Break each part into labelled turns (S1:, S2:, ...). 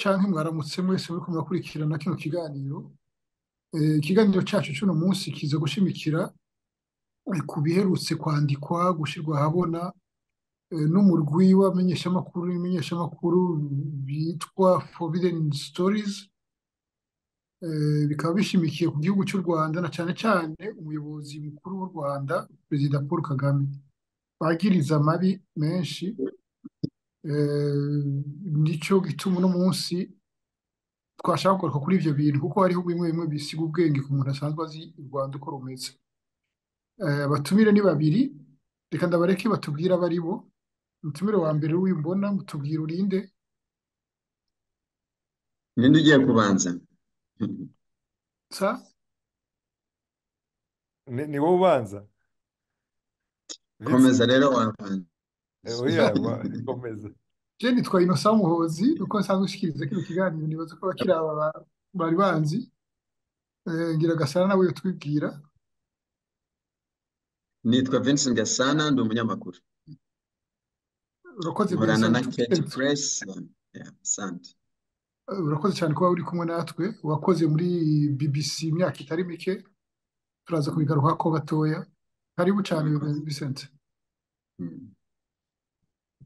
S1: canke mwaramutse mwese muriko murakurikirana kino kiganiro. Ikiganiro cacu c'uno munsi kiza gushimikira ku biherutse kwandikwa gushirwa ahabona n'umurwi w'abamenyeshamakuru n'imenyeshamakuru bitwa Forbidden Stories. Bikaba bishimikiye ku gihugu cy'u Rwanda na cane cane umuyobozi mukuru w'u Rwanda, Perezida Paul Kagame, bagiriza amabi menshi. Nico gituma uno munsi twashaka kugaruka kuri ivyo bintu kuko hariho bimwe bimwe bisiga ubwenge ku muntu asanzwe azi u Rwanda uko rumeze. Abatumire ni babiri, reka ndabareke batubwire abo ari bo. Umutumire wa mbere w'imbona, mutubwire urinde.
S2: Ninde ugiye kubanza?
S1: Sa
S3: ni wowe ubanza
S2: Komeza
S3: Vincent.
S2: rero wabanza.
S3: Oya komeza.
S1: je nitwa Innocent Muhozi, uko nsanzwe ushikiriza kino kiganiro. Nibaza ko abakiri aba bari banzi. Ngira Gasana nawe yotwibwira.
S2: Nitwa Vincent Gasana, ndi umunyamakuru.
S1: Urakoze
S2: Nkorana na
S1: Vincent.
S2: Kate Press. Asante.
S1: Urakoze cyane kuba uri kumwe natwe. Wakoze muri BBC imyaka itari mike, turaza kubigaruka gatoya. Karibu cyane Vincent.
S2: Mm.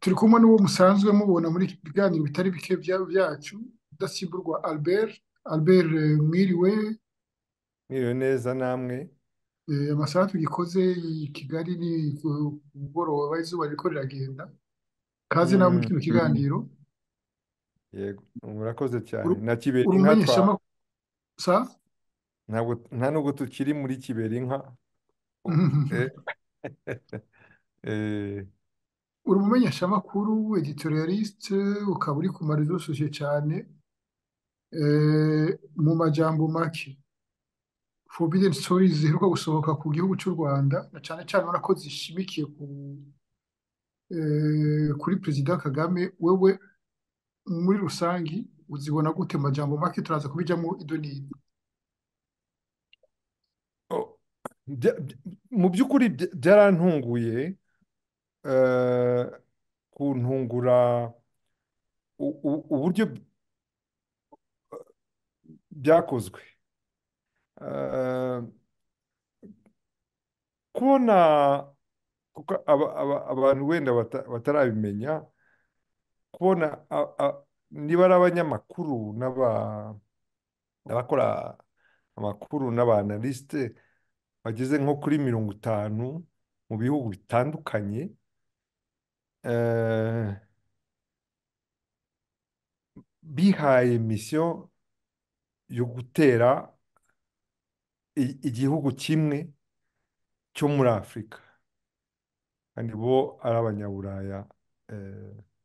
S1: Turi kumwe n'uwo musanzwe mubona muri biganiro bitari bike byacu, udasimburwa Albert. Albert, mwiriwe.
S3: Mwiriwe neza namwe.
S1: Amasaha tugikoze i Kigali ni umugoroba, izuba ririko riragenda. Kaze nawe muri kino kiganiro.
S3: Yego murakoze cyane.
S1: Uru-
S3: Na Kibera
S1: uri
S3: inka
S1: umumenyeshamakuru. Sa
S3: nta nubwo tukiri muri Kibera inka. Eh, eh,
S1: uri umumenyeshamakuru, editorialiste, ukaba uri ku marezo sosiyete cyane. Mu majambo make, Forbidden Stories ziheruka gusohoka ku gihugu cy'u Rwanda, na cyane cyane urabona ko zishimikiye kuri Perezida Kagame. Wewe muri rusangi uzibona gute? Mu majambo make turaza kubijamo ido n'ido.
S3: oh, mu by'ukuri byarantunguye, kuntungura uburyo byakozwe. Eh, kubona kuko abantu wenda batarabimenya, kubona niba ari abanyamakuru n'abakora amakuru n'abanalisite bageze nko kuri 50 mu bihugu bitandukanye, eh, bihaye misiyo yo gutera igihugu kimwe cyo muri Afurika, kandi bo ari abanyaburaya.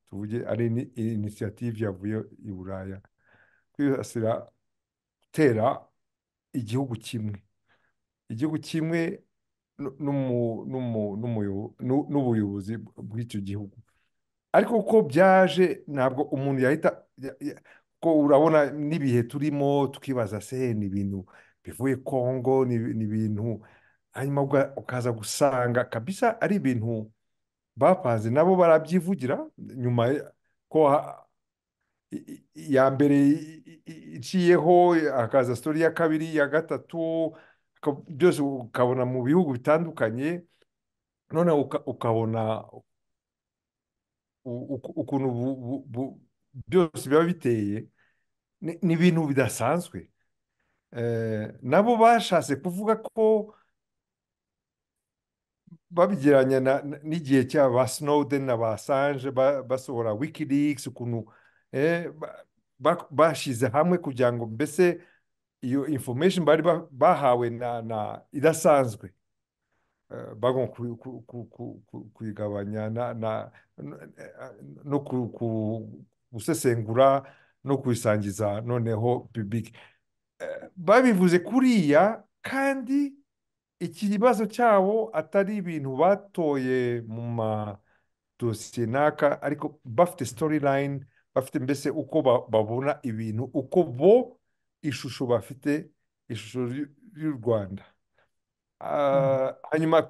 S3: Tuvuge ari inisiyative yavuye i Buraya, kwibasira gutera igihugu kimwe n'ubuyobozi bw'icyo gihugu. Ariko uko byaje ntabwo umuntu yahita ko urabona n'ibihe turimo tukibaza se ni ibintu bivuye Kongo, ni ibintu, hanyuma ukaza gusanga kabisa ari ibintu bapanze nabo barabyivugira nyuma ko iya mbere iciyeho, hakaza story ya kabiri, ya gatatu, byose ukabona mu bihugu bitandukanye. None ukabona ukuntu byose biba biteye, ni ibintu bidasanzwe. Nabo bashatse kuvuga ko babigeranya n'igihe cya ba Snowden na ba Assange basohora Wikileaks, ukuntu bashyize hamwe kugira ngo mbese iyo information bari bahawe na idasanzwe, bagomba kuyigabanya no gusesengura no kuyisangiza noneho public. Babivuze kuriya, kandi ikibazo cyabo atari ibintu batoye mu madosiye naka, ariko bafite storyline, bafite mbese uko babona ibintu, uko bo ishusho bafite, ishusho y'u Rwanda. Hanyuma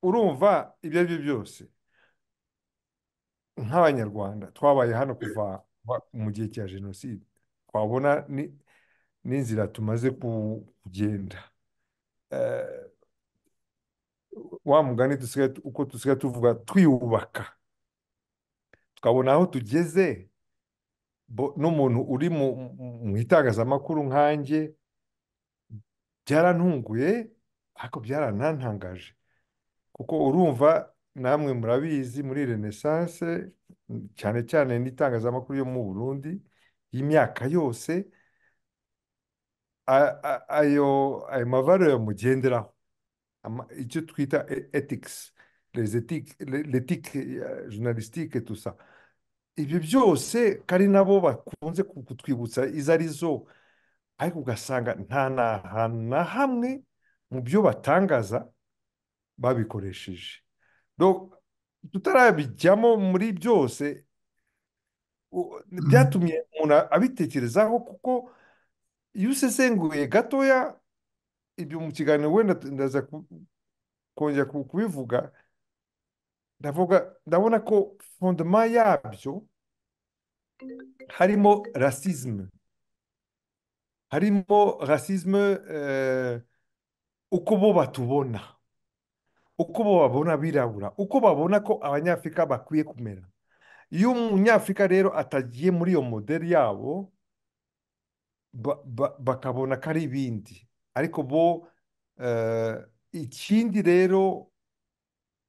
S3: urumva ibyo ari byo byose, nk'abanyarwanda twabaye hano kuva mu gihe cya jenoside, twabona n'inzira tumaze kugenda. Eh, wa mugani uko dusigaye tuvuga twiyubaka, tukabona aho tugeze, n'umuntu uri mu itangazamakuru nkanjye, byarantunguye ariko byaranantangaje, kuko urumva namwe murabizi muri Renaissance, cyane cyane n'itangazamakuru yo mu Burundi y'imyaka yose, ayo mavaleur mugenderaho, icyo twita ethics, l'éthique journalistique, tout ça, ibyo byose kari nabo bakunze kutwibutsa izo ari zo, ariko ugasanga nta na hamwe mu byo batangaza babikoresheje. Tutarabijyamo muri byose, byatumye umuntu abitekerezaho, kuko iyo usesenguye gatoya ibyo mu kiganiro, wenda ndaza kongera kubivuga, ndabona ko fondement yabyo harimo racisme, uko bo batubona, uko bo babona abirabura, uko babona ko abanyafurika bakwiye kumera. Iyo umunyafurika rero atagiye muri iyo modeli yabo, bakabona ko ari ibindi, ariko bo ikindi rero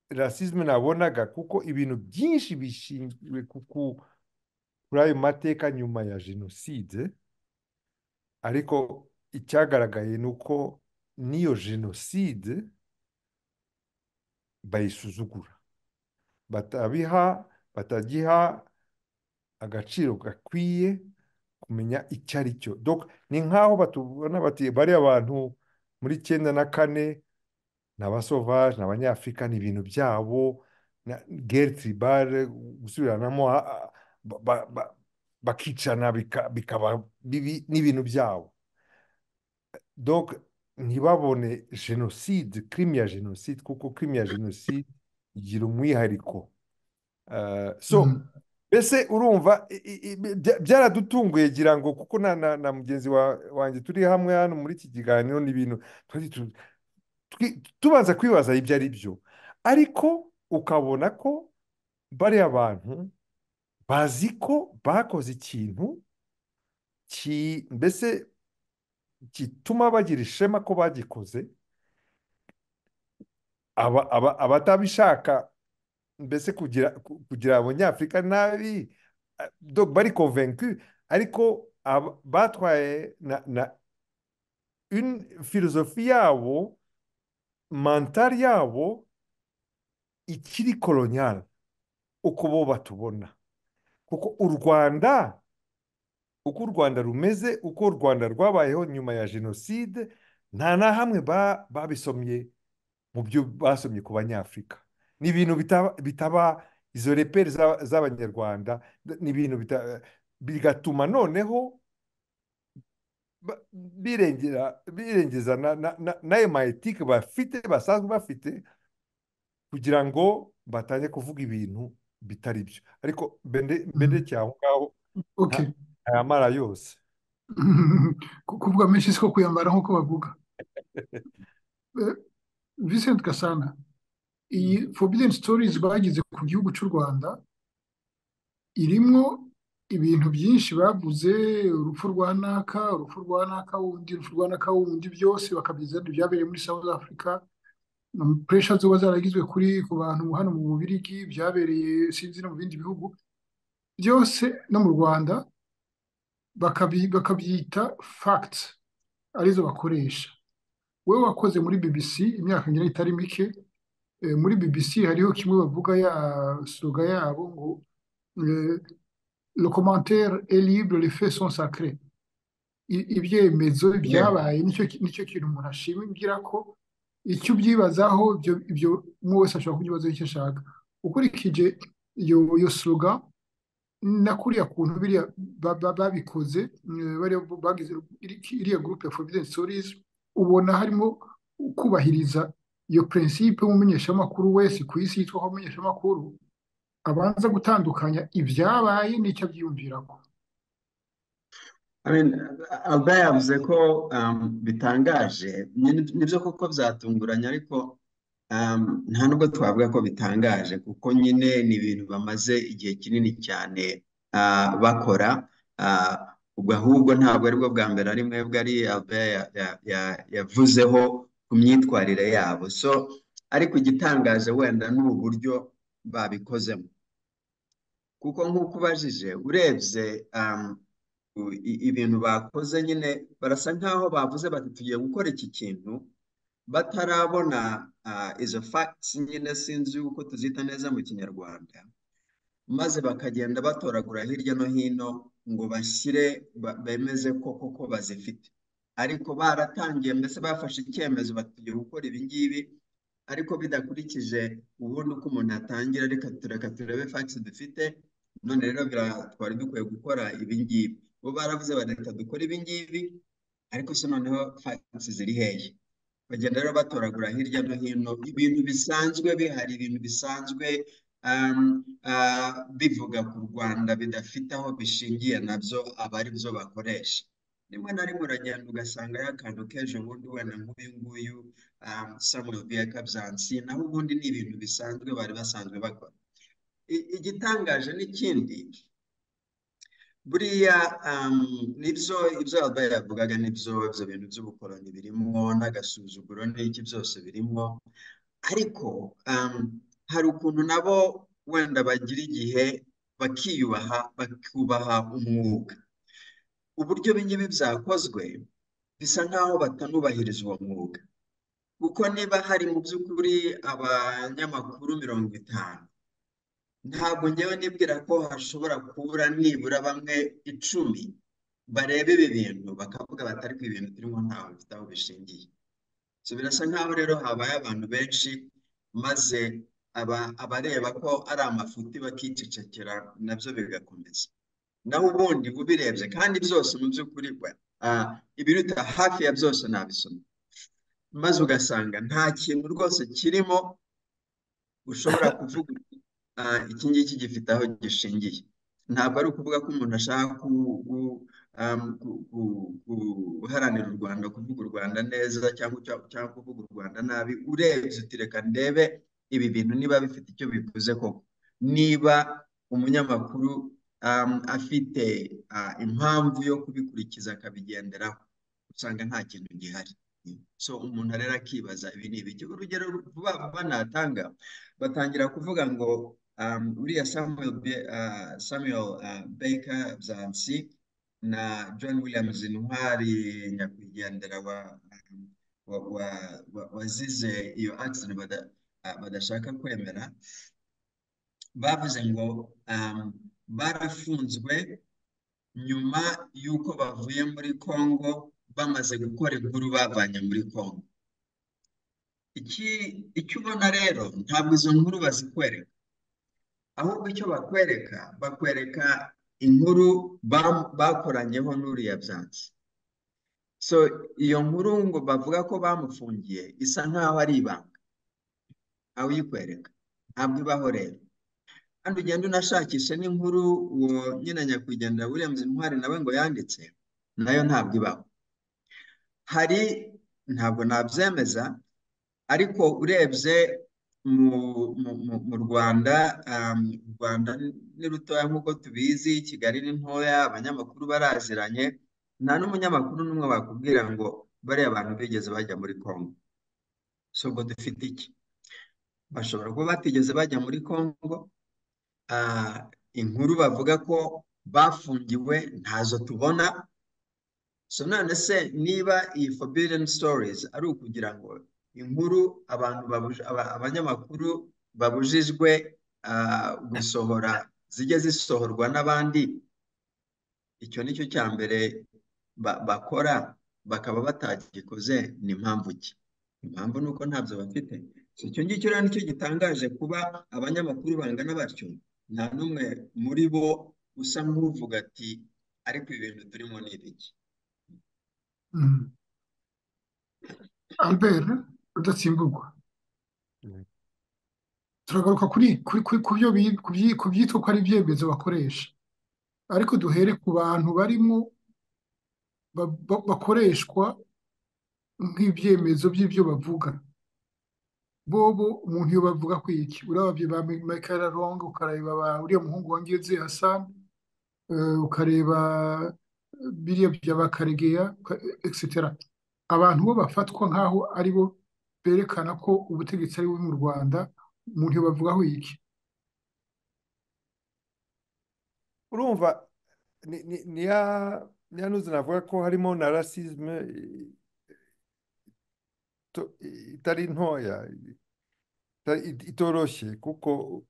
S3: racisme nabonaga, kuko ibintu byinshi bishingiwe kuri ayo mateka nyuma ya jenoside, ariko icyagaragaye ni uko n'iyo jenoside bayisuzugura, batagiha agaciro gakwiye kumenya icyo ari cyo. Ni nk'aho batubona bati bariya abantu muri 94 ni abasovaje, ni abanyafurika, ni ibintu byabo, guerre tribale, gusubiranamo, bakicana bikaba n'ibintu byabo. Ntibabone jenoside, crime ya jenoside, kuko crime ya jenoside igira umwihariko. Mbese urumva byaradutunguye, gira ngo, kuko na mugenzi wanjye turi hamwe hano muri iki kiganiro, ni ibintu tubanza kwibaza ibyo ari byo, ariko ukabona ko bariya abantu bazi ko bakoze ikintu mbese gituma bagira ishema ko bagikoze, abatabishaka mbese kugira abanyafurika nabi, bari convaincu, ariko batwaye na une philosophie yabo, mentale yabo ikiri colonial, uko bo batubona. Kuko uko u Rwanda rumeze, uko u Rwanda rwabayeho nyuma ya jenoside, nta na hamwe babisomye mu byo basomye ku banyafurika. Ni ibintu bitaba izo repere z'abanyarwanda, ni ibintu bigatuma noneho birengeza n'ayo maetike basanzwe bafite, kugira ngo batange kuvuga ibintu bitari byo. Ariko mbere aho ngaho ayamara yose
S1: kuvuga menshi siko kuyambara nk'uko bavuga. Vincent Gasana, iyi Forbidden Stories bagize ku gihugu cy'u Rwanda irimwo ibintu byinshi bavuze, urupfu rwa naka wundi, byose bakabyizana byabereye muri South Africa, pressure zoba zaragizwe ku bantu hano mu Bubiligi, byabereye sinzi no mu bindi bihugu byose, no mu Rwanda bakabyita facts arizo bakoresha. Wowe wakoze muri BBC imyaka ngira itari mike, muri BBC hariho kimwe bavuga ya slogan yabo ngo le commentaire est libre, les faits sont sacrés. Ibyemezo byabaye nicyo kintu umuntu ashimingira ko icyo ubyibazaho ibyo umwe wese ashobora kubyibazaho icyo ashaka. Ukurikije iyo slogan na kuriya kuntu biriya babikoze, bagize iriya groupe ya Forbidden Stories, ubona harimo kubahiriza iyo principe y'umumenyeshamakuru wese ku isi yitwa umumenyeshamakuru abanza gutandukanya ibyabaye n'icyo abyiyumviramo.
S2: I mean, Albert yavuze ko bitangaje nibyo koko byatunguranye ariko nta nubwo twavuga ko bitangaje kuko nyine ni ibintu bamaze igihe kinini cyane bakora ubwo ahubwo ntabwo aribwo bwa mbere ari mwebwe ari Albert yavuzeho ku myitwarire yabo so ariko igitangaje wenda ni uburyo babikozemo kuko nk'uko ubajije urebye ibintu bakoze nyine barasa nkaho bavuze bati tugiye gukora iki kintu batarabona izo facts nyine sinzi uko tuzita neza mu kinyarwanda maze bakagenda batoragura hirya no hino ngo bashyire bemeze ko koko bazifite ariko baratangiye mbese bafashe icyemezo batugiye gukora ibi ngibi ariko bidakurikije ubundi uko umuntu atangira reka turebe facts dufite none rero twari dukwiye gukora ibi ngibi bo baravuze bareka dukora ibi ngibi ariko se noneho facts ziri hehe bagenda rero batoragura hirya no hino ibintu bisanzwe bihari ibintu bisanzwe bivuga ku Rwanda bidafite aho bishingiye nabyo aba ari byo bakoresha rimwe na rimwe uragenda ugasanga y'akantu k'ejo bundi wenda nk'uyu nguyu Samuel Byekabyansi naho ubundi ni ibintu bisanzwe bari basanzwe bakora igitangaje n'ikindi buriya ibyo Albert yavugaga ibyo bintu by'ubukoloni birimo n'agasuzuguro n'iki byose birimo ariko hari ukuntu nabo wenda bagira igihe bakiyubaha bakubaha umwuga uburyo bingibi byakozwe bisa nkaho batanubahiriza uwo mwuga kuko niba hari mu by'ukuri abanyamakuru 50 ntabwo ngewe nibwira ko hashobora kubura nibura bamwe 10 bareba ibi bintu bakavuga batari ku ibintu turimo ntawe bifite aho bishingiye so birasa nkaho rero habaye abantu benshi maze abareba ko ari amafuti bakicecekera nabyo bigakomeza naho ubundi bubirebye kandi byose mu by'ukuri ibiruta hafi ya byose nabisoma maze ugasanga nta kintu rwose kirimo ushobora kuvuga iki ngiki gifite aho gishingiye ntabwo ari ukuvuga ko umuntu ashaka guharanira u Rwanda kuvuga u Rwanda neza cyangwa kuvuga u Rwanda nabi urebye uti reka ndebe ibi bintu niba bifite icyo bivuze koko niba umunyamakuru afite impamvu yo kubikurikiza akabigenderaho usanga nta kintu gihari so umuntu rero akibaza ibi ni ibiki urugero vuba vuba natanga batangira kuvuga ngo uriya Samuel Byekabyansi na John Williams Intwari nyakwigendera wazize iyo accident badashaka kwemera bavuze ngo barafunzwe nyuma y'uko bavuye muri Congo bamaze gukora inkuru bavanye muri Congo icyo ubona rero ntabwo izo nkuru bazikwereka ahubwo icyo bakwereka inkuru bakoranyeho n'uriya Byansi so iyo nkuru ngo bavuga ko bamufungiye isa nkaho ari ibanga aho uyikwereka ntabwo ibaho rero kandi ugenda unashakisha n'inkuru uwo nyine nyakwigendera Williams Intwari nawe ngo yanditse nayo ntabwo ibaho hari ntabwo nabyemeza ariko urebye mu Rwanda ni rutoya nk'uko tubizi Kigali ni ntoya abanyamakuru baraziranye nta n'umunyamakuru n'umwe bakubwira ngo bariya abantu bigeze bajya muri Congo so ubwo dufite iki bashobora kuba batigeze bajya muri Congo inkuru bavuga ko bafungiwe ntazo tubona so none se niba iyi forbidden stories ari ukugira ngo inkuru abanyamakuru babujijwe gusohora zijye zisohorwa n'abandi icyo nicyo cya mbere bakora bakaba batagikoze ni impamvu ki impamvu nuko ntabyo bafite icyo ngicyo rero nicyo gitangaje kuba abanyamakuru bangana batyo nta n'umwe muri bo usa nk'uvuga ati ariko ibintu turimo ni ibiki
S1: Albert Rudatsimburwa turagaruka ku byitwa ko ari ibyemezo bakoresha ariko duhere ku bantu barimo bakoreshwa nk'ibyemezo by'ibyo bavuga. Bobo umuntu iyo bavuga ko iki urabye ba Michael Long, ukareba ba uriya muhungu wa Ngeze Hassan, ukareba biriya bya ba Karegeya, etc. Abantu bo bafatwa nk'aho ari bo berekana ko ubutegetsi ari bubi mu Rwanda, umuntu iyo bavugaho iki.
S3: urumva niya nuzi navuga ko harimo na rasisme itari ntoya, itoroshye kuko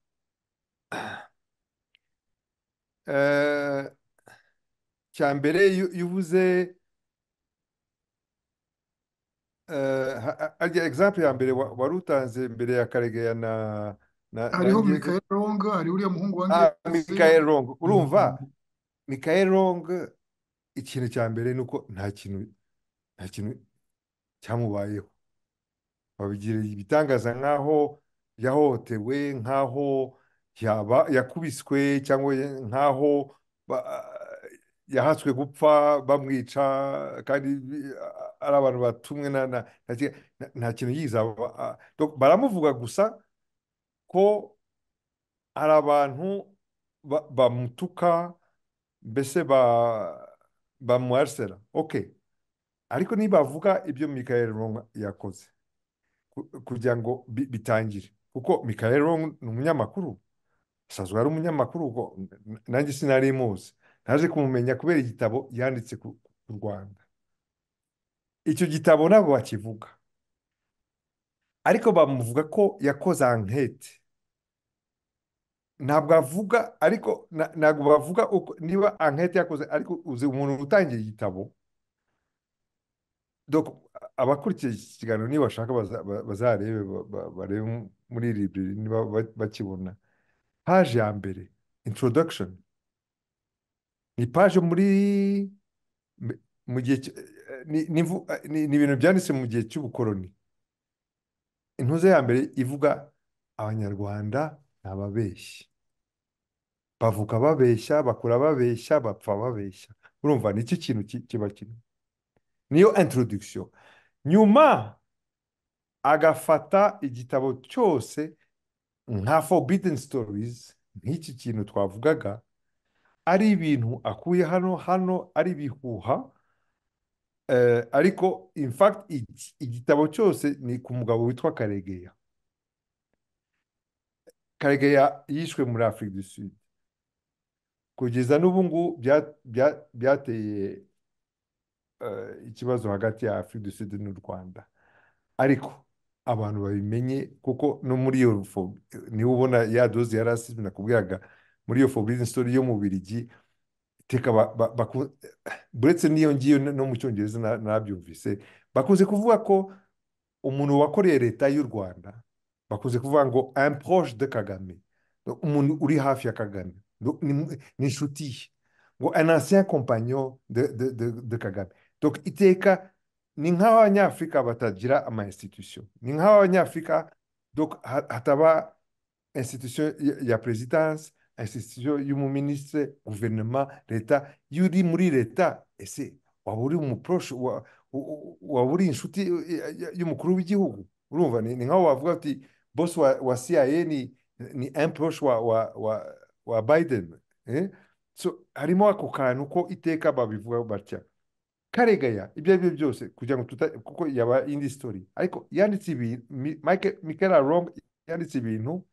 S3: eh, cya mbere iyo uvuze arya example ya mbere wari utanze mbere ya Karegeya na
S1: Hariho
S3: Ngeze.
S1: Michael Long, hari uriya muhungu wa Ngeze.
S3: Michael Long, urumva Michael Long ikintu cya mbere ni uko nta kintu cyamubayeho, babigira ibitangaza nk'aho yahohotewe, nk'aho yakubiswe, cyangwa nk'aho yahatswe gupfa bamwica, kandi ari abantu batumwe nta kintu yizaba. Baramuvuga gusa ko hari abantu bamutuka, mbese bamuharsera. Okay, ariko nibavuga ibyo Michael Long yakoze kugira ngo bitangire, kuko Michael Long ni umunyamakuru, asanzwe ari umunyamakuru, nanjye sinari muzi, naje kumumenya kubera igitabo yanditse ku Rwanda. Icyo gitabo ntabwo bakivuga, ariko bamuvuga ko yakoze ankete. Ntabwo avuga, ariko ntabwo bavuga niba ankete yakoze, ariko uzi umuntu utangiye igitabo. Abakurikiye iki kiganiro niba bashaka bazarebe, barebe muri library niba bakibona. Paje ya mbere, introduction, ni paje mu gihe ni ibintu byanditse mu gihe cy'ubukoloni. Intuze ya mbere ivuga abanyarwanda ni ababeshyi, bavuka babeshya, bakura babeshya, bapfa babeshya. Urumva nicyo kintu kiba kirimo, niyo introduction. Nyuma agafata igitabo cyose nka forbidden stories, nk'iki kintu twavugaga, ari ibintu akuye hano ari ibihuha, ariko in fact igitabo cyose ni ku mugabo witwa Karegeya. Karegeya yishwe muri Afrique du Sud, kugeza n'ubu ngubu byateye ikibazo hagati ya Afrique du Sud n'u Rwanda. Ariko abantu babimenye, kuko no muri iyo niwe ubona ya doze ya rasisme nakubwiraga, muri iyo forbidden story yo mu Bubiligi, iteka buretse n'iyo ngiyo no mu Cyongereza nabyumvise, bakunze kuvuga ko umuntu wakoreye leta y'u Rwanda, bakunze kuvuga ngo un proche de Kagame, umuntu uri hafi ya Kagame, ni inshuti ye, ngo un ancien compagnon de Kagame. Donc iteka ni nk'aho abanyafurika batagira ama institution, ni nk'aho abanyafurika hataba institution ya presidence, institution y'umuministre, guverinoma, leta. Iyo uri muri leta, ese waba uri umuproshe, waba uri inshuti y'umukuru w'igihugu? Urumva ni nk'aho wavuga ati boss wa CIA ni un proche wa Biden. So harimo ako kantu ko iteka babivuga batya. Karegeya ibyo ari byo byose, kugira ngo kuko yaba indi story, ariko yanditse ibintu, Michael Long yanditse ibintu,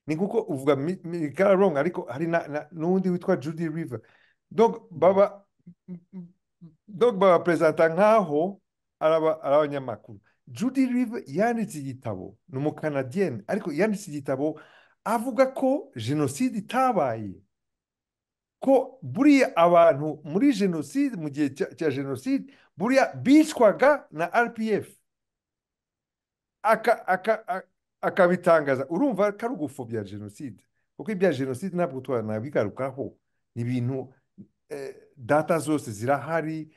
S3: ni kuko uvuga Michael Long, ariko hari n'undi witwa Judy River. Donc baba presenta nk'aho ari abanyamakuru. Judy River yanditse igitabo, ni umukanadiyeni, ariko yanditse igitabo avuga ko jenoside itabaye, ko buriya abantu muri jenoside, mu gihe cya jenoside, buriya bicwaga na RPF, akabitangaza. Urumva ko ari ugupfobya jenoside, kuko ibya jenoside ntabwo twanabigarukaho, ni ibintu data zose zirahari.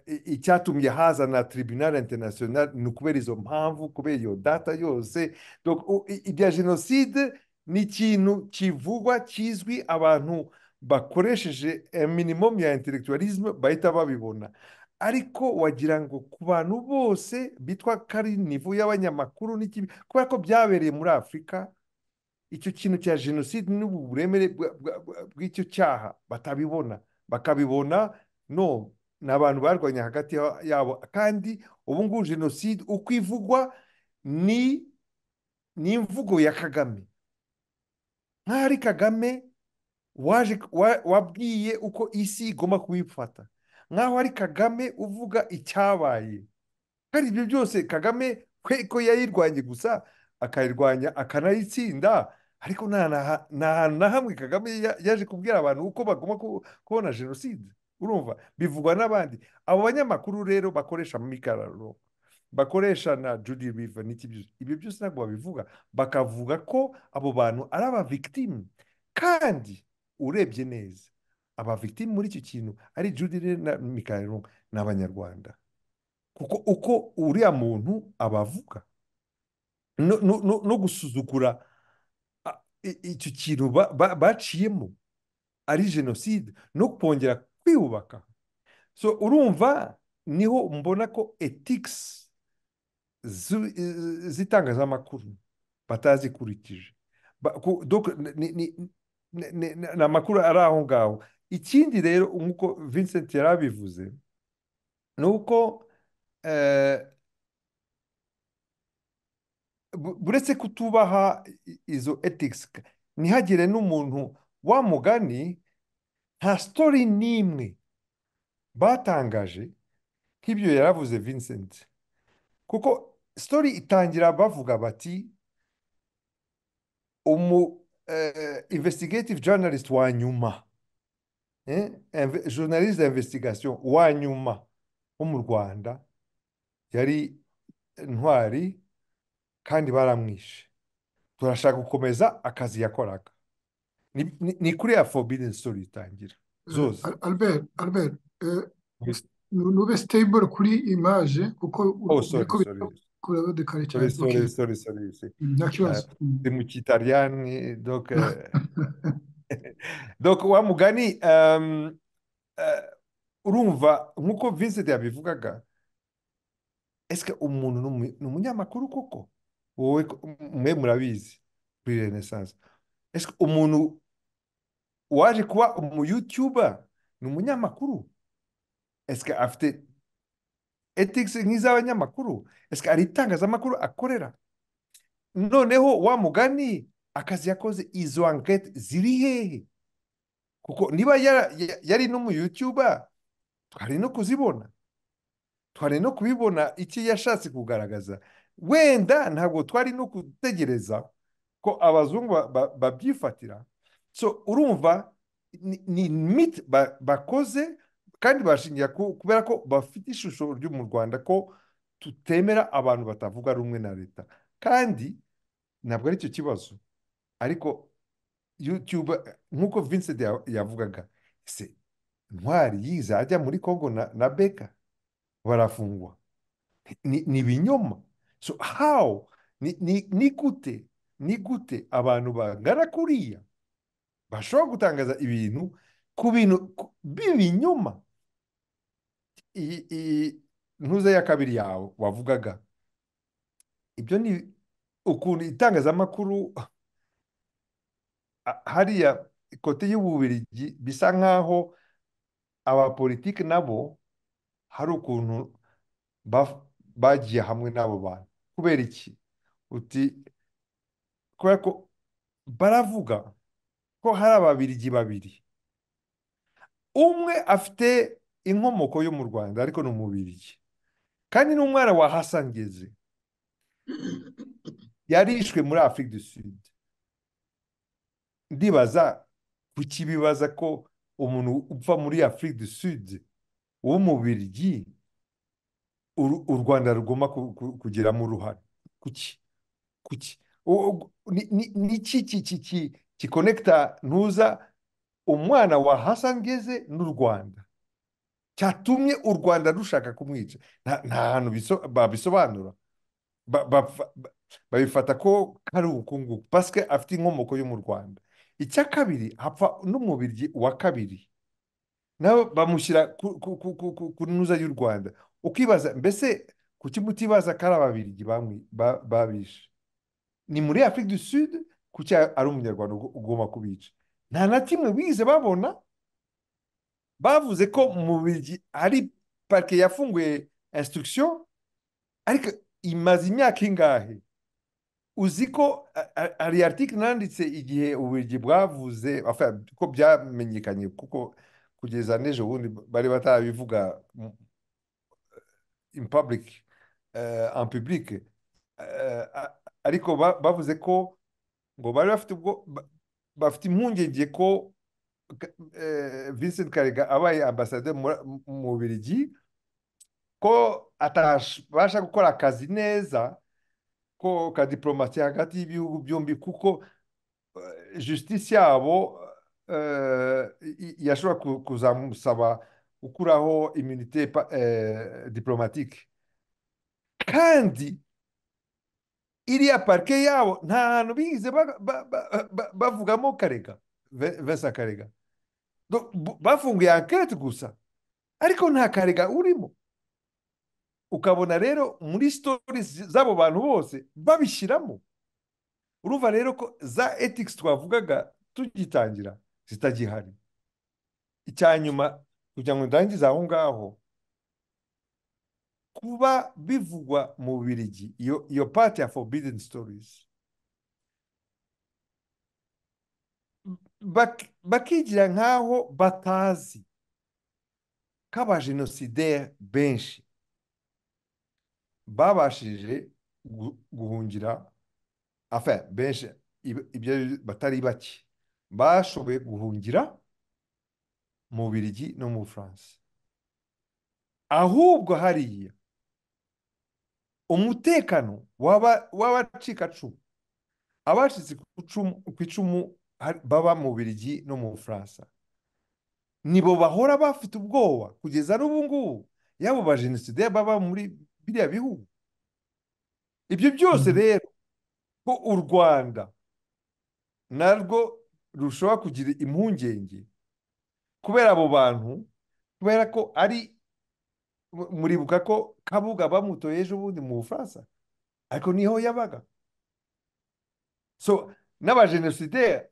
S3: Icyatumye haza na tribunal international ni ukubera izo mpamvu, kubera iyo data yose. Donc ibya jenoside ni ikintu kivugwa, kizwi, abantu bakoresheje minimum ya intellectualisme bahita babibona. Ariko wagira ngo ku bantu bose bitwa ko ari nivo y'abanyamakuru n'iki, kubera ko byabereye muri Afurika, icyo kintu cya jenoside n'uburemere bw'icyo cyaha batabibona, bakabibona no ni abantu barwanya hagati yabo. kandi ubu ngubu jenoside uko ivugwa ni imvugo ya Kagame, nk'aho ari Kagame wabwiye uko isi igomba kubifata, nk'aho ari Kagame uvuga icyabaye. Kandi ibyo byose Kagame ko yayirwanye gusa, akayirwanya akanayitsinda, ariko nta hantu na hamwe Kagame yaje kubwira abantu uko bagomba kubona jenoside. Urumva bivugwa n'abandi. Abo banyamakuru rero bakoresha mikararo, bakoresha na Judy River n'iki byose, ibyo byose ntabwo babivuga, bakavuga ko abo bantu ari abavictime. Kandi urebye neza abavictime muri icyo kintu ari Judy River na Mikararo ni Abanyarwanda, kuko uko uriya muntu abavuga no gusuzugura icyo kintu baciyemo ari jenoside no kongera kwiyubaka. So urumva niho mbona ko ethics z'itangazamakuru batazikurikije. Ni amakuru ari aho ngaho. Ikindi rero nk'uko Vincent yarabivuze ni uko buretse kutubaha izo ethics, ntihagire n'umuntu wa mugani, nta story n'imwe batangaje nk'ibyo yaravuze Vincent, kuko story itangira bavuga bati investigative journalist wa nyuma, journaliste d'investigation wa nyuma wo mu Rwanda yari Ntwari, kandi baramwishe, turashaka gukomeza akazi yakoraga. Ni kuri ya forbidden story itangira zose.
S1: Albert, nube stable kuri image kuko kureba dekare cyane.
S3: Sorry.
S1: Nta kibazo.
S3: Ndi mu Kitaliyani, donc wa mugani, urumva nk'uko Vincent yabivugaga, eske umuntu ni umunyamakuru koko? Wowe mwe murabizi kuri Renaissance, eske umuntu waje kuba umu YouTuber ni umunyamakuru? Eske afite ethics nk'iz'abanyamakuru? Eske ari itangazamakuru akorera? Noneho wa mugani, akazi yakoze, izo enquete ziri hehe? Kuko niba yari n'umu YouTuber, twari no kuzibona, twari no kubibona iki yashatse kugaragaza. Wenda ntabwo twari no gutegereza ko abazungu babyifatira. So urumva ni myth bakoze, kandi bashingira kubera ko bafite ishusho ryo mu Rwanda ko tutemera abantu batavuga rumwe na leta. Kandi ntabwo ari cyo kibazo, ariko YouTube nk'uko Vincent yavugaga, se Ntwari yize ajya muri Congo na Beka barafungwa, ni binyoma. So how ni gute abantu bangana kuriya bashobora gutangaza ibintu ku bintu b'ibinyoma? Ntuze ya kabiri yawe wavugaga, ibyo ni ukuntu itangazamakuru hariya kote y'Ububiligi bisa nkaho abapolitiki nabo hari ukuntu bagiye hamwe n'abo bantu. Kubera iki? Kubera ko baravuga ko hari Ababiligi babiri, umwe afite inkomoko yo mu Rwanda ariko ni Umubiligi, kandi n'umwana wa Hassan Ngeze yarishwe muri Afrique du Sud. Ndibaza kuki bibaza ko umuntu upfa muri Afrique du Sud w'Umubiligi u Rwanda rugomba kugiramo uruhare? Kuki ni iki kikonekita ntuza umwana wa Hassan Ngeze n'u Rwanda cyatumye u Rwanda rushaka kumwica? Nta hantu babisobanura. Babifata ko ari ubukungu, paske afite inkomoko yo mu Rwanda. icya kabiri hapfa n'umubiryi wa kabiri nawe bamushyira ku ntuza y'u Rwanda, ukibaza mbese kuki mutibaza ko ari ababirigi babishe? Ni muri Afurika du Sud, kuki ari umunyarwanda ugomba kubica? Nta na kimwe bize babona. Bavuze ko mu Bubiligi hari parike yafunguye instruction, ariko imaze imyaka ingahe? Uzi ko hari article nanditse igihe Ububiligi bwavuze enfin, ko byamenyekanye kuko kugeza n'ejo bundi bari batarabivuga in public, en public, ariko bavuze ko ngo bari bafite impungenge ko Vincent Karega abaye ambasaderi mu Bubiligi ko atabasha gukora akazi neza ko ka diplomasi hagati y'ibihugu byombi, kuko justice yabo yashobora kuzamusaba gukuraho immunité diplomatique. Kandi iriya parike yabo nta hantu bigize bavugamo Karega, Vincent Karega. Bafunguye enquête gusa, ariko nta Karega urimo. Ukabona rero muri stories z'abo bantu bose babishyiramo. Urumva rero ko za ethics twavugaga tugitangira zitagihari. Icyanyuma kugira ngo ndangize aho ngaho, kuba bivugwa mu Bubiligi iyo part ya forbidden stories, bakigira nkaho batazi ko abajenosideri benshi babashije guhungira, enfin benshi ibyo batari bake bashoboye guhungira mu Bubiligi no mu Bufaransa. Ahubwo hariya umutekano w'abacikacumu, abacitse ku icumu baba mu Bubiligi no mu Bufaransa, nibo bahora bafite ubwoba kugeza n'ubu ngubu yabo bajenosideri baba muri biriya bihugu. Ibyo byose rero ko u Rwanda narwo rushobora kugira impungenge kubera abo bantu, kubera ko ari, muribuka ko Kabuga bamutoye ejo bundi mu Bufaransa, ariko niho yabaga. So n'abajenosideri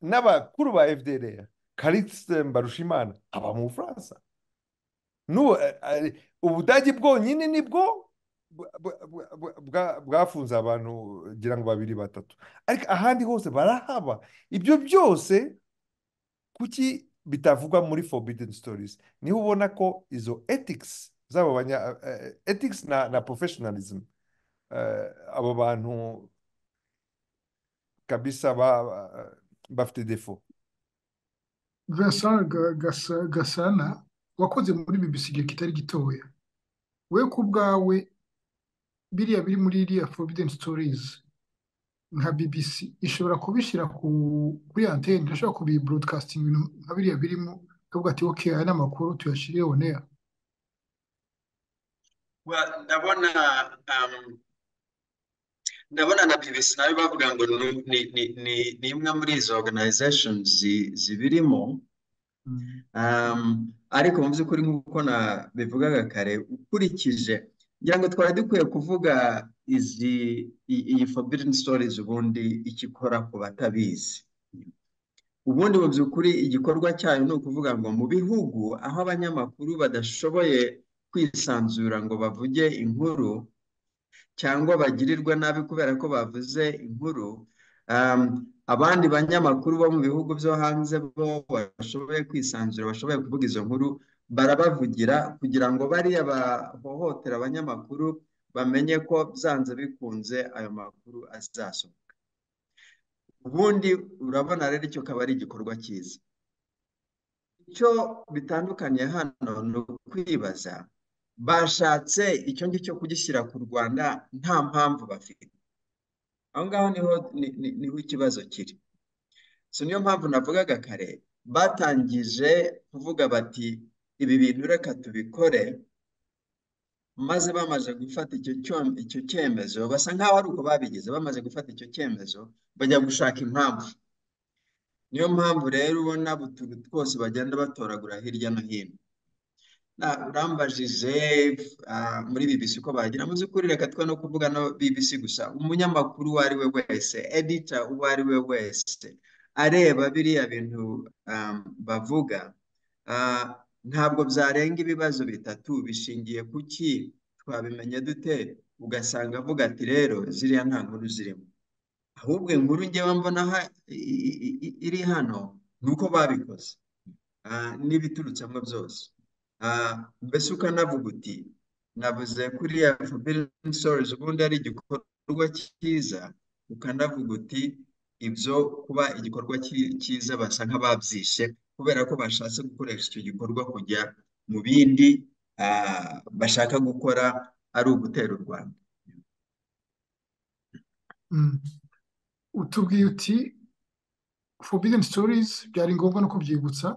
S3: n'abakuru ba FDLR, Callixte Mbarushimana aba mu Bufaransa. Ubudagi bwonyine nibwo bwafunze abantu ngira ngo 2-3, ariko ahandi hose barahaba. Ibyo byose kuki bitavugwa muri forbidden stories? Niho ubona ko izo ethics z'abo ethics na professionalism, abo bantu kabisa bafite defo.
S1: Vincent Gasana, wakoze muri BBC igihe kitari gitoya, we ku bwawe biriya biri muri iriya forbidden stories nka BBC ishobora kubishyira kuri antene, irashobora kubi broadcasting ibintu nka biriya birimo, kavuga ati okay, aya ni amakuru tuyashyiriye on air?
S2: Well, ndabona na BBC nayo bavuga ngo ni imwe muri izo organizations zibirimo. Ariko mu by'ukuri nk'uko bivugaga kare, ukurikije ngira ngo twari dukwiye kuvuga iyi forbidden stories ubundi ikikora ku batabizi. Ubundi mu by'ukuri igikorwa cyayo ni ukuvuga ngo mu bihugu aho abanyamakuru badashoboye kwisanzura ngo bavuge inkuru cyangwa bagirirwa nabi kubera ko bavuze inkuru, abandi banyamakuru bo mu bihugu byo hanze bo bashoboye kwisanzura, bashoboye kuvuga izo nkuru, barabavugira kugira ngo bariya bahohotera abanyamakuru bamenye ko byanze bikunze ayo makuru azasohoka. Ubundi urabona rero icyo kaba ari igikorwa cyiza. Icyo bitandukanye hano ni ukwibaza, bashatse icyo ngicyo kugishyira ku Rwanda nta mpamvu bafite. Aho ngaho niho ikibazo kiri. So niyo mpamvu navugaga kare, batangije kuvuga bati ibi bintu reka tubikore, maze bamaze gufata icyo cyemezo, basa nkaho ari uko babigize. Bamaze gufata icyo cyemezo bajya gushaka impamvu. niyo mpamvu rero ubona utuntu twose bagenda batoragura hirya no hino. Urambajije muri BBC uko bagira mu by'ukuri, reka twe no kuvuga no BBC gusa, umunyamakuru uwo ari we wese, editor uwo ari we wese areba biriya bintu bavuga, ntabwo byarenga ibibazo bitatu. Bishingiye ku ki? Twabimenye dute? Ugasanga avuga ati rero ziriya nta nkuru zirimo, ahubwo inkuru ngewe mbona iri hano ni uko babikoze n'ibiturutsemo byose. Mbese ukanavuga uti navuze kuriya Forbidden Stories ubundi ari igikorwa cyiza, ukanavuga uti ibyo kuba igikorwa cyiza basa nk'ababyishe kubera ko bashatse gukoresha icyo gikorwa kujya mu bindi bashaka gukora, ari ugutera u Rwanda.
S1: utubwiye uti Forbidden Stories byari ngombwa no kubyibutsa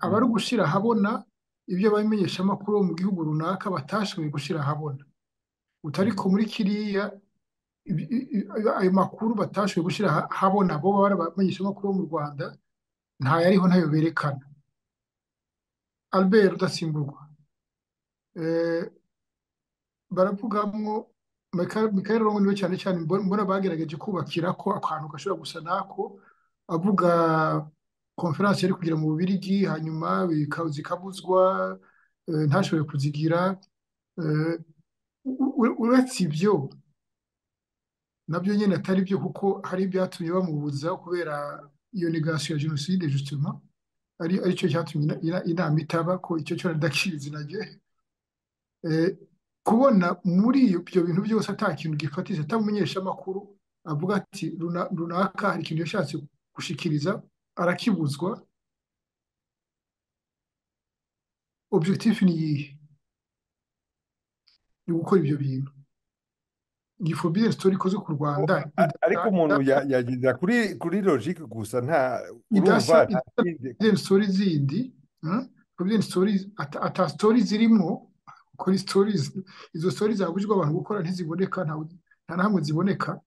S1: abari gushyira ahabona ibyo abamenyeshamakuru bo mu gihugu runaka batashoboye gushyira ahabona, utariko muri kiriya ayo makuru batashoboye gushyira ahabona bo bari abamenyeshamakuru bo mu Rwanda ntayariho, ntayo berekana. Albert Rudatsimburwa, baravugamwo Michael Rongo niwe cyane cyane mbona bagerageje kubakira ko akantu gashobora gusa nako, avuga konferansi yari kugira mu Bubiligi hanyuma zikabuzwa, ntashobore kuzigira. Uretse ibyo nabyo nyine atari byo, kuko hari ibyatumye bamubuza kubera iyo negasiyo ya jenoside justement, aricyo cyatumye inama itaba, ko icyo cyo ndakizi najye. Kubona muri ibyo bintu byose ata kintu gifatise, atamumenyesha amakuru avuga ati runaka hari ikintu yashatse gushikiriza arakibuzwa, objectif ni iyihe? Ni gukora ibyo bintu. Iyi Forbidden Story ikoze ku Rwanda
S3: ariko umuntu yagiza kuri logique gusa, nta urumva nta kindi.
S1: Forbidden Story zindi, Forbidden Stories ata stories zirimo, kuri stories, izo stories zabujijwe abantu gukora ntiziboneka, nta na hamwe ziboneka.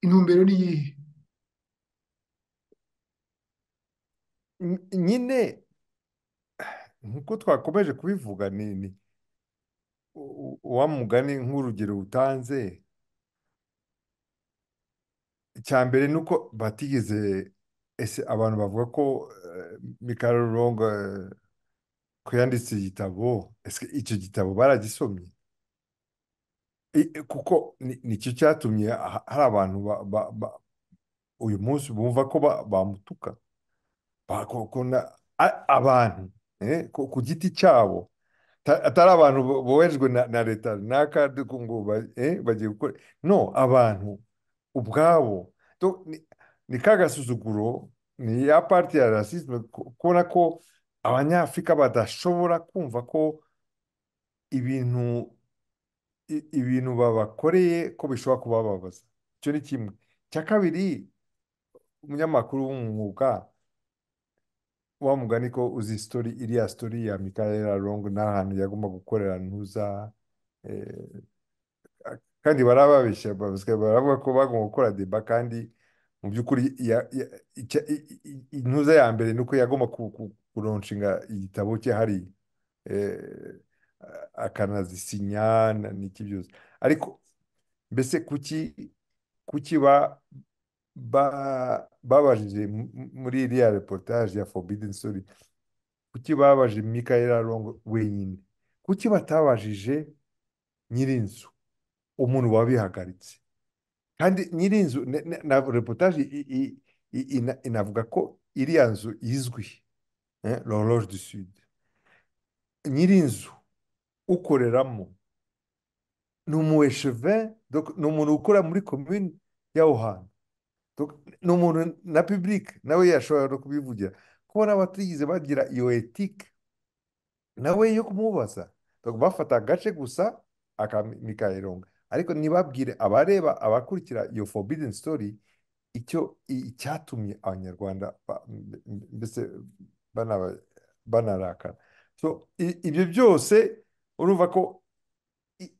S1: Intumbero ni iyihe?
S3: nyine nk'uko twakomeje kubivuga, ni wa mugani nk'urugero utanze, icya mbere ni uko batigeze, ese abantu bavuga ko Michael Rongo ko yanditse igitabo, ese icyo gitabo baragisomye? Kuko nicyo cyatumye hari abantu uyu munsi bumva ko bamutuka, abantu ku giti cyabo, atari abantu boherejwe na leta runaka ngo bagiye gukora, no, abantu ubwabo. Ni ka gasuzuguro, ni ya parti ya rasisme, kubona ko abanyafurika badashobora kumva ko ibintu babakoreye ko bishobora kubababaza. Icyo ni kimwe. Icya kabiri, umunyamakuru w'umwuga wa mugani ko uzi iriya story ya Michael Rongo n'ahantu yagomba gukorera ntuza, kandi barababeshya, baravuga ko bagomba gukora deba, kandi mu by'ukuri intuza ya mbere ni uko yagomba kuronshinga igitabo cye hariya, akanazisinya n'iki byose. Ariko mbese kuki babajije muri iriya reportage ya Forbidden Story, kuki babajije Michael Rongo wenyine? Kuki batabajije nyirinzu, umuntu wabihagaritse? Kandi nyirinzu na reportage inavuga ko iriya nzu izwi, l'Horloge du Sud. Nyirinzu ukoreramo ni umueshevin, ni umuntu ukora muri commune y'aho hantu, ni umuntu na public nawe yashobora no kubivugira. Kubona batigeze bagira iyo etike nawe yo kumubaza, bafata agace gusa aka Michael Rongo, ariko ntibabwire abareba, abakurikira iyo Forbidden Story icyatumye abanyarwanda mbese banarakara. So ibyo byose urumva ko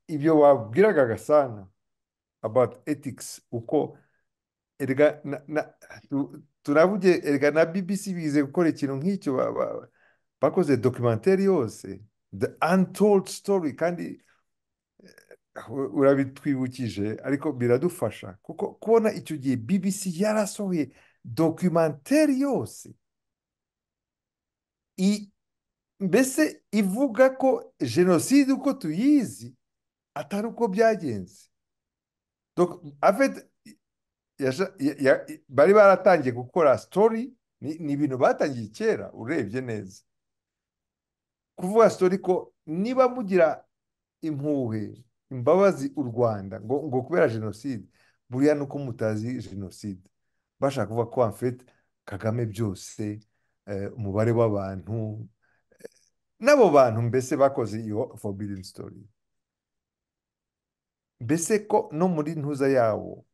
S3: ibyo wabwiraga Gasana about ethics, uko erega turavuge erega na BBC bize gukora ikintu nk'icyo bakoze documentary yose the untold story kandi urabitwibukije ariko biradufasha kuko kubona icyo gihe BBC yarasohoye documentary yose mbese ivuga ko jenoside uko tuyizi atari uko byagenze. Bari baratangiye gukora story ni ibintu batangiye kera urebye neza kuvuga story ko niba mugira impuhwe imbabazi u Rwanda ngo kubera jenoside buriya nuko mutazi jenoside bashaka kuvuga ko en fait Kagame byose umubare w'abantu n'abo bantu mbese bakoze iyo forbidden story mbese ko no muri ntuza yawo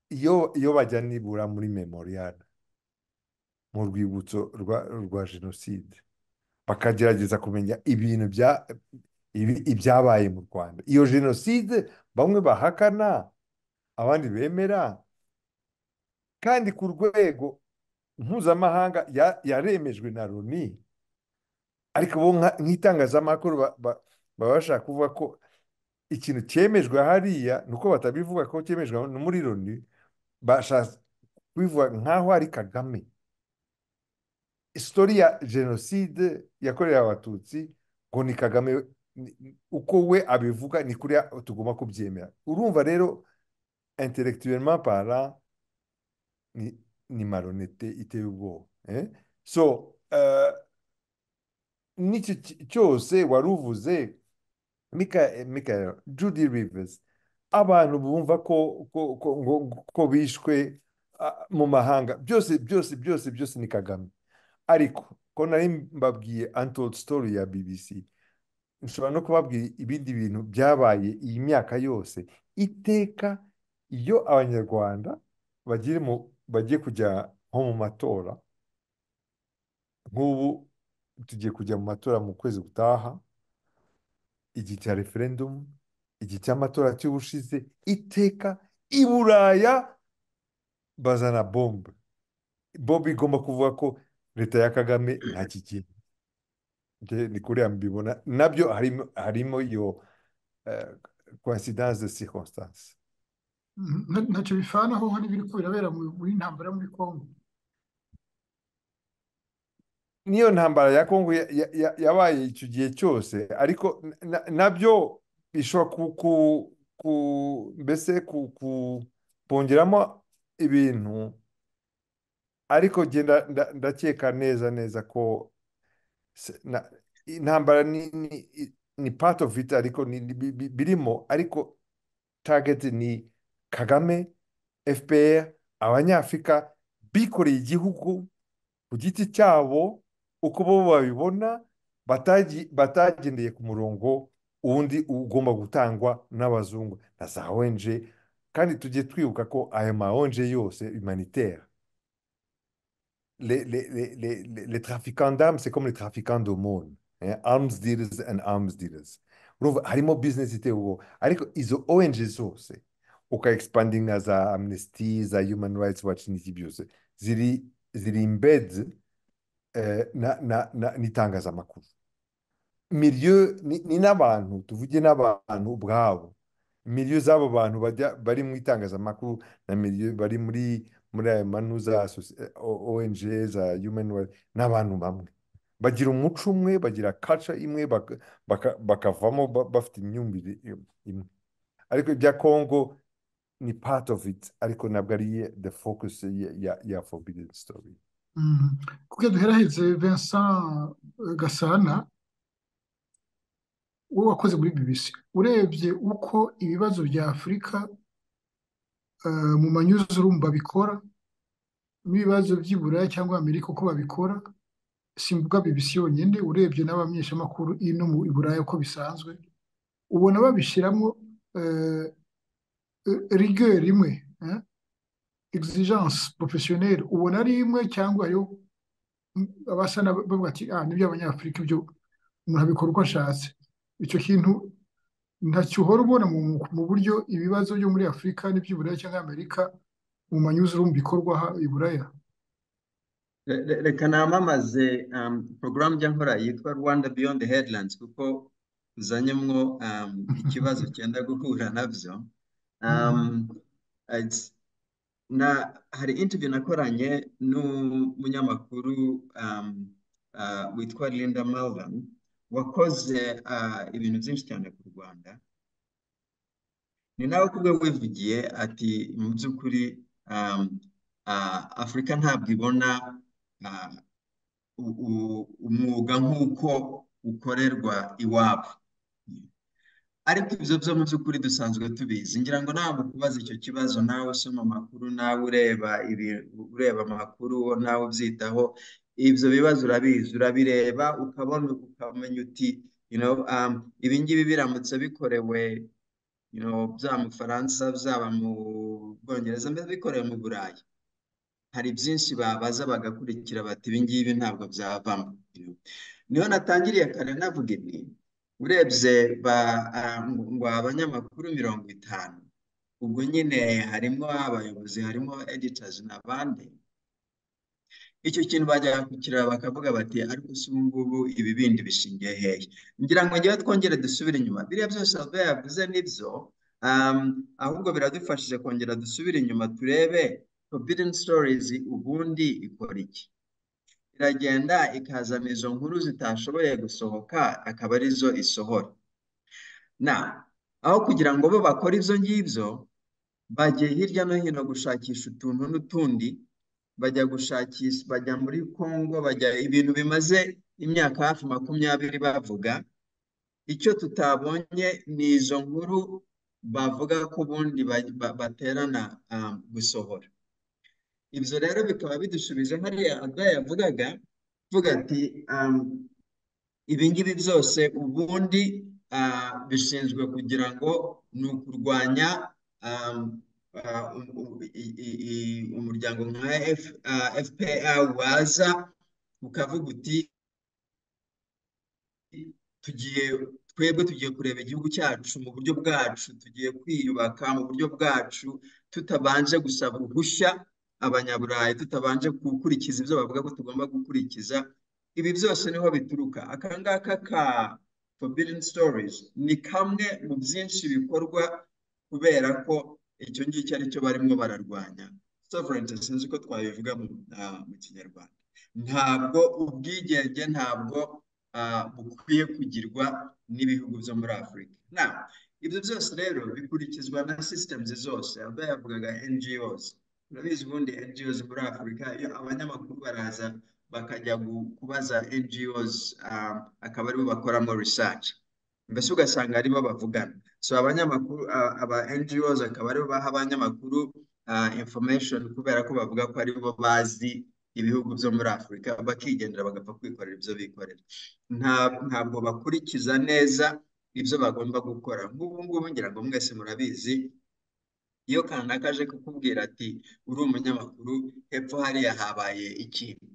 S3: iyo bajya nibura muri memorial mu rwibutso rwa jenoside bakagerageza kumenya ibintu ibyabaye mu Rwanda iyo jenoside bamwe bahakana abandi bemera kandi ku rwego mpuzamahanga yaremejwe na Loni ariko bo nk'itangazamakuru baba bashaka kuvuga ko ikintu cyemejwe hariya nuko batabivuga ko cyemejwe muri Loni bashaka kubivuga nk'aho ari Kagame. Story ya jenoside yakorewe abatutsi ngo ni Kagame uko we abivuga ni kuriya tugomba kubyemera. Urumva rero intellectuellement parlant ni malhonnête iteye ubwoba so n'icyo cyose wari uvuze Michael Judy Rivers abantu bumva ko bishwe mu mahanga byose ni Kagame ariko ko nari mbabwiye untold story ya BBC nshobora no kubabwira ibindi bintu byabaye iyi myaka yose iteka iyo abanyarwanda bagiye kujya nko mu matora nk'ubu tugiye kujya mu matora mu kwezi gutaha igihe cya referendum igihe cy'amatora cy'ubushize iteka i Buraya bazana bombe igomba kuvuga ko leta ya Kagame nta kikintu ni kuriya mbibona nabyo harimo iyo coincidence de circonstance
S1: ntacyo bifanaho n'ibiri ko birabera muri ntambara muri Congo.
S3: Niyo ntambara ya Congo yabaye icyo gihe cyose ariko nabyo bishobora mbese kongeramo ibintu ariko ndakeka neza ko intambara ni part of it ariko birimo ariko target ni Kagame FPR abanyafrika bikoreye igihugu ku giti cyabo uko bo babibona batagendeye ku murongo undi ugomba gutangwa n'abazungu na za ONG kandi tujye twibuka ko ayo ma ONG yose humanitaire les trafiquants d'armes c'est comme les trafiquants d'aumône arms dealers and arms dealers harimo business iteye ubwo ariko izo ONG zose uka-expandinga za Amnesty za Human Rights Watch n'iki byose ziri embed n'itangazamakuru milieu ni n'abantu tuvuge n'abantu ubwabo milieu z'abo bantu bari mu itangazamakuru na milieu bari muri aya manuza ONG za Human Rights n'abantu bamwe bagira umuco umwe bagira culture imwe bakavamo bafite imyumvire imwe ariko ibya Congo ni part of it ariko ntabwo ari the focus ya forbidden story.
S1: Kuko duheraheze Vincent Gasana wowe wakoze muri BBC urebye uko ibibazo bya Afurika mu manyuzuru babikora n'ibibazo by'i Buraya cyangwa Amerika uko babikora simvuga BBC yonyine urebye n'abamenyeshamakuru ino mu Buraya uko bisanzwe ubona babishiramo rigueur imwe exigence professionnelle ubona ari imwe cyangwa yo abasana bavuga ati nibyo abanyafurika ibyo umuntu abikora uko ashatse icyo kintu ntacyo uhora ubona mu buryo ibibazo byo muri Afurika n'iby'Uburaya cyangwa Amerika mu manyuzuru mu bikorwa i Buraya.
S2: reka namamaze porogaramu njya nkora yitwa Rwanda Beyond the Headlines kuko uzanyemwo ikibazo cyenda guhura nabyo. Hari interview nakoranye n'umunyamakuru witwa Linda Melvin wakoze ibintu byinshi cyane ku Rwanda. Ni nawe kubwe wivugiye ati mu by'ukuri Afurika ntabwo ibona umwuga nk'uko ukorerwa iwabo, ariko ibyo byo mu by'ukuri dusanzwe tubizi. Ngira ngo nawe kubaza icyo kibazo, nawe usoma amakuru, nawe ureba amakuru, nawe ubyitaho, ibyo bibazo urabizi, urabireba ukabona, ukamenya uti ibi ngibi biramutse bikorewe byaba mu Faransa, byaba mu Bwongereza, mbese bikorewe mu Burayi, hari byinshi babaza bagakurikira bati ibi ngibi ntabwo byavamo. Niho natangiriye kare navuga nti urebye ngo abanyamakuru 50, ubwo nyine harimo abayobozi, harimo editors n'abandi, icyo kintu bajya kukireba bakavuga bati ariko si ubu ngubu ibi bindi bishingiye hehe? Ngira ngo ngewe twongere dusubire inyuma, biriya byose Albert yavuze nibyo, ahubwo biradufashije kongera dusubire inyuma turebe Forbidden Stories ubundi ikora iki. Iragenda ikazana izo nkuru zitashoboye gusohoka akaba arizo isohora. Aho kugira ngo bo bakore ibyo ngibyo, bagiye hirya no hino gushakisha utuntu n'utundi, bajya muri Congo, bajya ibintu bimaze imyaka hafi 20 bavuga. Icyo tutabonye ni izo nkuru bavuga ko ubundi baterana gusohora. Ibyo rero bikaba bidusubije hariya Albert yavugaga, vuga ati ibi ngibi byose ubundi bishinzwe kugira ngo ni ukurwanya umuryango nka FPR waza ukavuga uti twebwe tugiye kureba igihugu cyacu mu buryo bwacu, tugiye kwiyubaka mu buryo bwacu, tutabanje gusaba uruhushya Abanyaburayi, tutabanje gukurikiza ibyo bavuga ko tugomba gukurikiza. Ibi byose niho bituruka. Akangaka ka Forbidden Stories ni kamwe mu byinshi bikorwa kubera ko icyo ngicyo ari cyo barimo bararwanya. Sovereignty sinzi ko twabivuga mu Kinyarwanda. Ntabwo ubwigenge ntabwo bukwiye kugirwa n'ibihugu byo muri Afurika. Ibyo byose rero bikurikizwa na systems zose. Albert yavugaga NGOs. Urabizi ubundi NGOs muri Afurika, iyo abanyamakuru baraza bakajya kubaza NGOs, akaba aribo bakoramo research, mbese ugasanga aribo bavugana. So abanyamakuru, aba NGOs akaba aribo baha abanyamakuru information kubera ko bavuga ko aribo bazi ibihugu byo muri Afurika, bakigendera bagapfa kwikorera ibyo bikorera. Ntabwo bakurikiza neza ibyo bagomba gukora. Nk'ubu ngubu ngira ngo mwese murabizi, iyo kanaka aje kukubwira ati uri umunyamakuru, hepfo hariya habaye ikintu,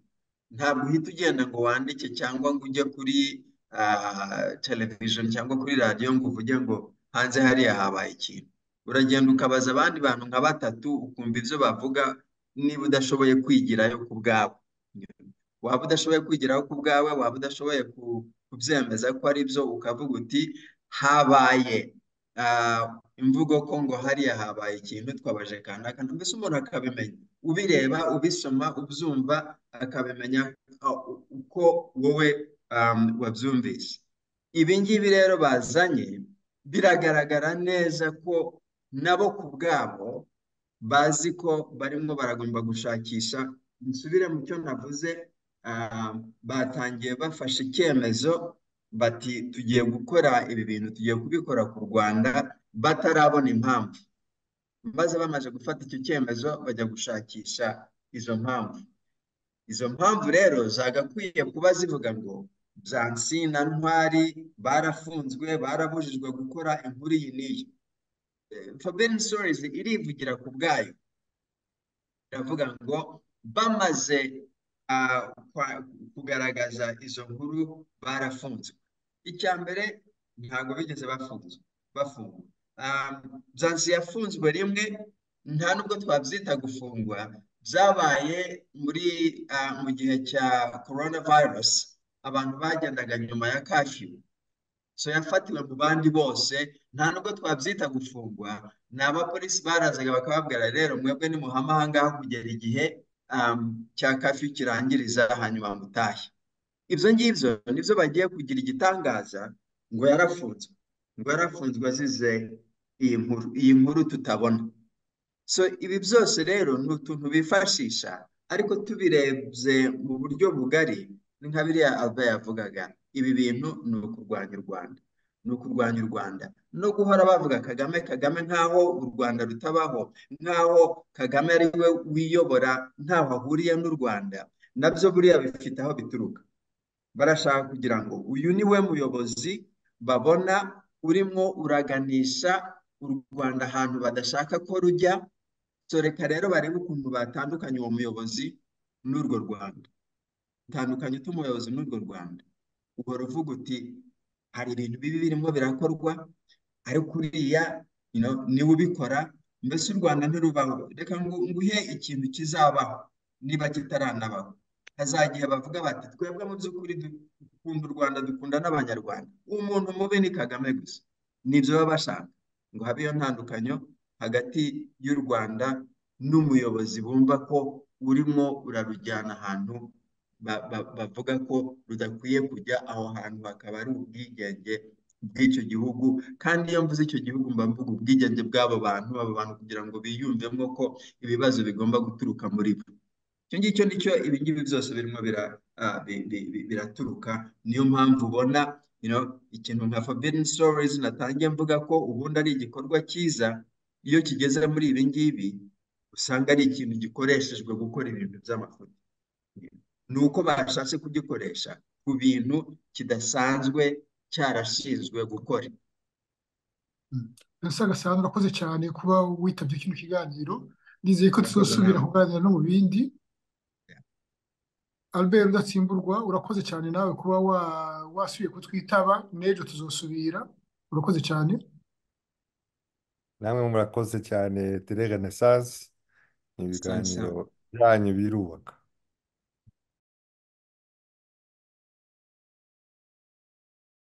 S2: ntabwo uhita ugenda ngo wandike cyangwa ngo ujye kuri television cyangwa kuri radiyo ngo uvuge ngo hanze hariya habaye ikintu. Uragenda ukabaza abandi bantu nka 3 ukumva ibyo bavuga, niba udashoboye kwigirayo ku bwawe. Waba udashoboye kwigiraho ku bwawe, waba udashoboye kubyemeza ko ari byo, ukavuga uti habaye imvugo ko ngo hariya habaye ikintu, twabaje kanaka. Mbese umuntu akabimenya, ubireba, ubisoma, ubyumva, akabimenya uko wowe wabyumvise. Ibi ngibi rero bazanye biragaragara neza ko nabo ku bwabo bazi ko barimo baragomba gushakisha. Nsubire mu cyo navuze, batangiye bafashe icyemezo bati tugiye gukora ibi bintu, tugiye kubikora ku Rwanda, batarabona impamvu. Maze bamaze gufata icyo cyemezo bajya gushakisha izo mpamvu. Izo mpamvu rero zagakwiye kuba zivuga ngo Byansi na Ntwari barafunzwe, barabujijwe gukora inkuru iyi n'iyi. Forbidden Stories irivugira ku bwayo, iravuga ngo bamaze kugaragaza izo nkuru barafunzwe. Icya mbere, ntabwo bigeze bafunzwe. bafungwa. Zanzi yafunzwe rimwe, nta nubwo twabyita gufungwa, byabaye mu gihe cya coronavirus, abantu bagendaga nyuma ya kafyu, so yafatiwe mu bandi bose, nta nubwo twabyita gufungwa. Ni abapolisi barazaga bakababwira, rero mwebwe nimuhama aha ngaha kugera igihe cya kafyu kirangiriza, hanyuma mutahe. Ibyo ngibyo nibyo bagiye kugira igitangaza, ngo yarafunzwe, ngo yarafunzwe azize iyi nkuru tutabona. So ibi byose rero ni utuntu bifashisha, ariko tubirebye mu buryo bugari, ni nka biriya Albert yavugaga, ibi bintu ni ukurwanya u Rwanda, ni ukurwanya u Rwanda no guhora bavuga Kagame Kagame, nk'aho u Rwanda rutabaho, nk'aho Kagame ari we wiyobora, ntaho ahuriye n'u Rwanda. Nabyo buriya bifite aho bituruka. Barashaka kugira ngo uyu ni we muyobozi babona urimo uraganisha u Rwanda ahantu badashaka ko rujya. So reka rero barebe ukuntu batandukanye uwo muyobozi n'urwo Rwanda, utandukanye utumuyobozi n'urwo Rwanda, uhora uvuga uti hari ibintu bibi birimo birakorwa, ariko uriya niwe ubikora, mbese u Rwanda ntirubaho. Reka nguhe ikintu kizabaho niba kitaranabaho. Hazagiye bavuga bati twebwe mu by'ukuri dukunda u Rwanda, dukunda n'Abanyarwanda, umuntu mubi ni Kagame gusa. Nibyo baba bashaka, ngo habe iyo ntandukanyo hagati y'u Rwanda n'umuyobozi bumva ko urimo urarujyana ahantu bavuga ko rudakwiye kujya. Aho hantu hakaba ari ubwigenge bw'icyo gihugu, kandi iyo mvuze icyo gihugu mba mvuga ubwigenge bw'abo bantu, abo bantu kugira ngo biyumvemo ko ibibazo bigomba guturuka muri bo. Icyo ngicyo nicyo ibi ngibi byose birimo biraturuka. Niyo mpamvu ubona ikintu nka Forbidden Stories natangiye mvuga ko ubundi ari igikorwa cyiza, iyo kigeze muri ibi ngibi usanga ari ikintu gikoreshejwe gukora ibintu by'amafuti. Ni uko bashatse kugikoresha ku bintu kidasanzwe cyarashinzwe gukora.
S1: Mbese Gasana, urakoze cyane kuba witabye kino kiganiro. Nizeye ko tuzosubira kuganira no mu bindi. Albert Rudatsimburwa, urakoze cyane nawe kuba wasubiye kutwitaba. N'ejo tuzosubira. Urakoze cyane.
S3: namwe murakoze cyane Tele Renaissance, ibiganiro byanyu birubaka.